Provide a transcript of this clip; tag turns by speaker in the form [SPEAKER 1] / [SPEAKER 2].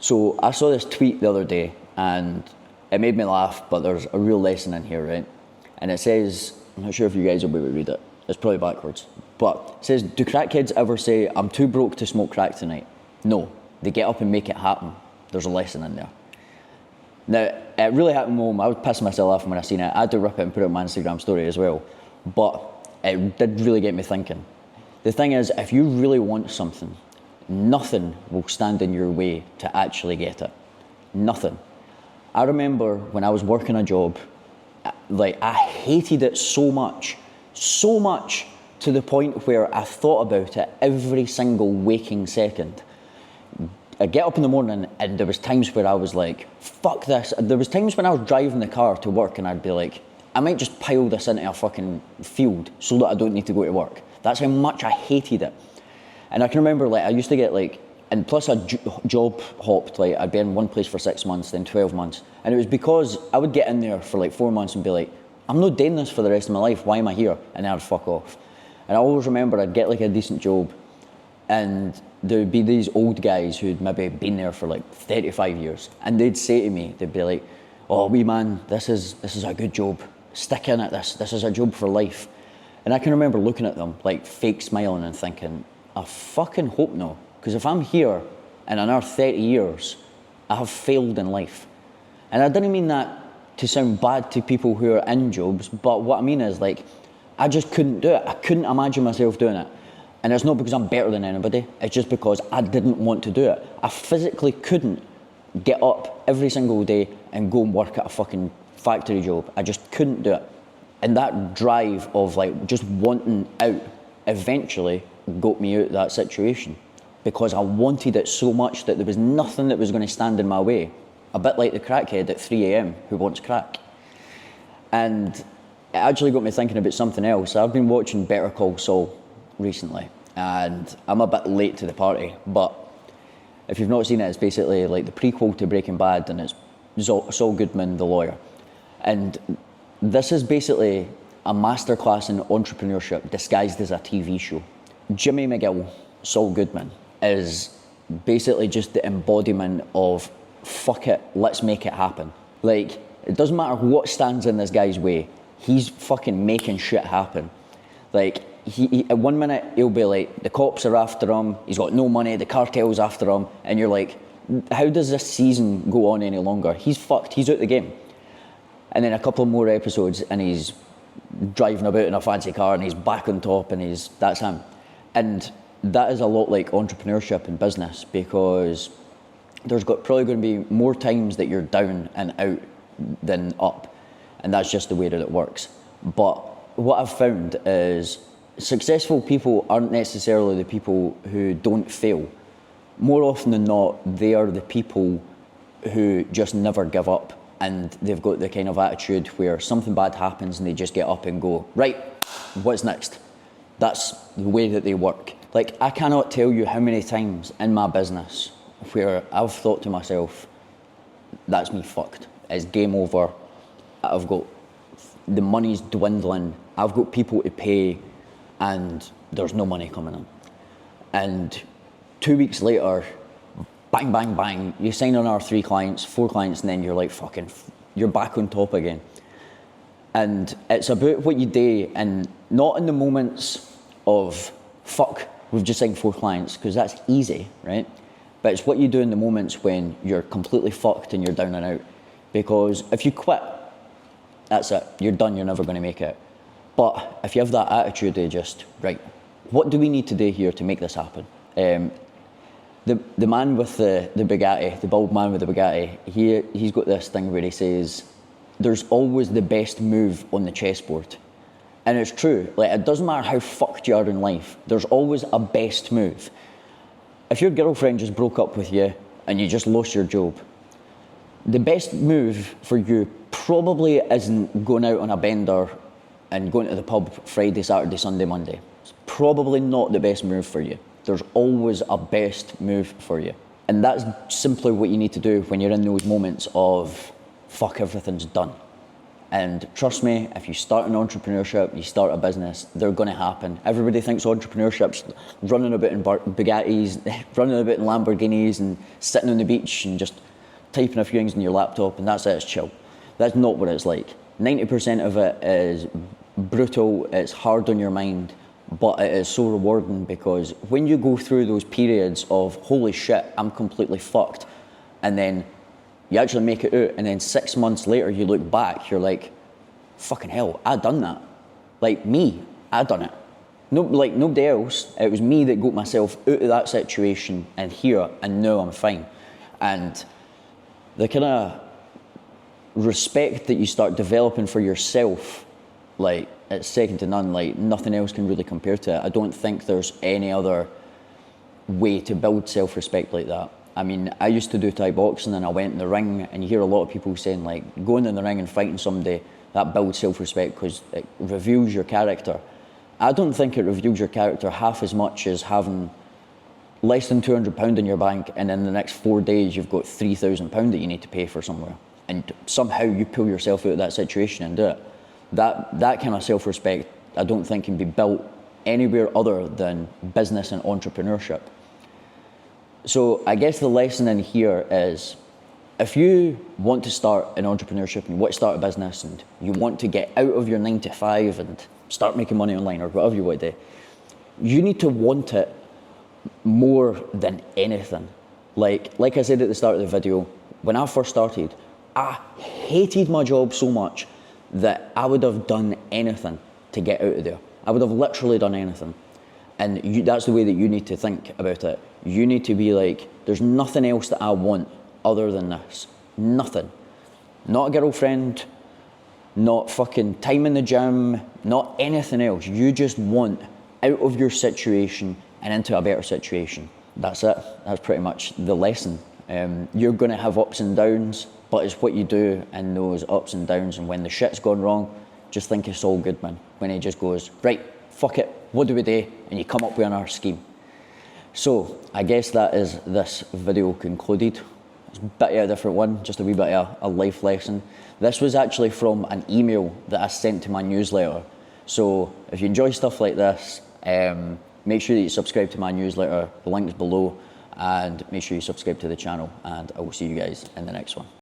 [SPEAKER 1] So I saw this tweet the other day and it made me laugh, but there's a real lesson in here, right? And it says, I'm not sure if you guys will be able to read it. It's probably backwards. But it says, do crackheads ever say, I'm too broke to smoke crack tonight? No, they get up and make it happen. There's a lesson in there. Now, it really happened home. I was pissing myself laughing when I seen it. I had to rip it and put it on my Instagram story as well. But it did really get me thinking. The thing is, if you really want something, nothing will stand in your way to actually get it. Nothing. I remember when I was working a job, like I hated it so much to the point where I thought about it every single waking second. I get up in the morning and there was times where I was like, fuck this. There was times when I was driving the car to work and I'd be like, I might just pile this into a fucking field so that I don't need to go to work. That's how much I hated it. And I can remember, like, I used to get, like, and plus I job hopped, like, I'd be in one place for 6 months, then 12 months. And it was because I would get in there for, like, 4 months and be like, I'm not doing this for the rest of my life, why am I here? And then I'd fuck off. And I always remember I'd get, like, a decent job, and there would be these old guys who'd maybe been there for, like, 35 years. And they'd say to me, they'd be like, oh, wee man, this is a good job. Stick in at this. This is a job for life. And I can remember looking at them, like, fake smiling and thinking, I fucking hope no. Because if I'm here in another 30 years, I have failed in life. And I didn't mean that to sound bad to people who are in jobs, but what I mean is, like, I just couldn't do it. I couldn't imagine myself doing it. And it's not because I'm better than anybody, it's just because I didn't want to do it. I physically couldn't get up every single day and go and work at a fucking factory job. I just couldn't do it. And that drive of, like, just wanting out eventually got me out of that situation, because I wanted it so much that there was nothing that was going to stand in my way. A bit like the crackhead at 3 a.m. who wants crack. And it actually got me thinking about something else. I've been watching Better Call Saul recently, and I'm a bit late to the party, but if you've not seen it, it's basically like the prequel to Breaking Bad, and it's Saul Goodman, the lawyer. And this is basically a masterclass in entrepreneurship disguised as a TV show. Jimmy McGill, Saul Goodman, is basically just the embodiment of fuck it, let's make it happen. Like, it doesn't matter what stands in this guy's way, he's fucking making shit happen. Like, he at 1 minute he'll be like, the cops are after him, he's got no money, the cartel's after him, and you're like, how does this season go on any longer? He's fucked, he's out the game. And then a couple more episodes and he's driving about in a fancy car and he's back on top, and that's him. And that is a lot like entrepreneurship and business, because there's probably going to be more times that you're down and out than up. And that's just the way that it works. But what I've found is successful people aren't necessarily the people who don't fail. More often than not, they are the people who just never give up. And they've got the kind of attitude where something bad happens and they just get up and go, right, what's next? That's the way that they work. Like, I cannot tell you how many times in my business where I've thought to myself, that's me fucked. It's game over. I've got, the money's dwindling. I've got people to pay and there's no money coming in. And 2 weeks later, bang, bang, bang, you sign on our 3 clients, 4 clients, and then you're like fucking, you're back on top again. And it's about what you do, and not in the moments of, fuck, we've just signed 4 clients, because that's easy, right? But it's what you do in the moments when you're completely fucked and you're down and out. Because if you quit, that's it, you're done, you're never going to make it. But if you have that attitude of just, right, what do we need to do here to make this happen? The man with the Bugatti, the bald man with the Bugatti, he's got this thing where he says, there's always the best move on the chessboard. And it's true, like, it doesn't matter how fucked you are in life, there's always a best move. If your girlfriend just broke up with you and you just lost your job, the best move for you probably isn't going out on a bender and going to the pub Friday, Saturday, Sunday, Monday. It's probably not the best move for you. There's always a best move for you. And that's simply what you need to do when you're in those moments of, fuck, everything's done. And trust me, if you start an entrepreneurship, you start a business, they're going to happen. Everybody thinks entrepreneurship's running about in Bugattis, running about in Lamborghinis and sitting on the beach and just typing a few things on your laptop and that's it, it's chill. That's not what it's like. 90% of it is brutal, it's hard on your mind, but it is so rewarding because when you go through those periods of, holy shit, I'm completely fucked, and then you actually make it out, and then 6 months later you look back, you're like, fucking hell, I done that. Like me, I done it. No, like nobody else, it was me that got myself out of that situation and here, and now I'm fine. And the kind of respect that you start developing for yourself, like, it's second to none. Like, nothing else can really compare to it. I don't think there's any other way to build self-respect like that. I mean, I used to do Thai boxing and I went in the ring, and you hear a lot of people saying, like, going in the ring and fighting somebody, that builds self-respect because it reveals your character. I don't think it reveals your character half as much as having less than £200 in your bank, and in the next 4 days you've got £3,000 that you need to pay for somewhere, and somehow you pull yourself out of that situation and do it. That kind of self-respect, I don't think can be built anywhere other than business and entrepreneurship. So I guess the lesson in here is, if you want to start an entrepreneurship and you want to start a business and you want to get out of your 9 to 5 and start making money online or whatever you want to do, you need to want it more than anything. Like I said at the start of the video, when I first started, I hated my job so much that I would have done anything to get out of there. I would have literally done anything. And that's the way that you need to think about it. You need to be like, there's nothing else that I want other than this. Nothing. Not a girlfriend, not fucking time in the gym, not anything else. You just want out of your situation and into a better situation. That's it. That's pretty much the lesson. You're going to have ups and downs, but it's what you do in those ups and downs. And when the shit's gone wrong, just think it's all good, man. When he just goes, right, fuck it, what do we do? And you come up with another scheme. So I guess that is this video concluded. It's a bit of a different one, just a wee bit of a life lesson. This was actually from an email that I sent to my newsletter. So if you enjoy stuff like this, make sure that you subscribe to my newsletter. The link's below, and make sure you subscribe to the channel, and I will see you guys in the next one.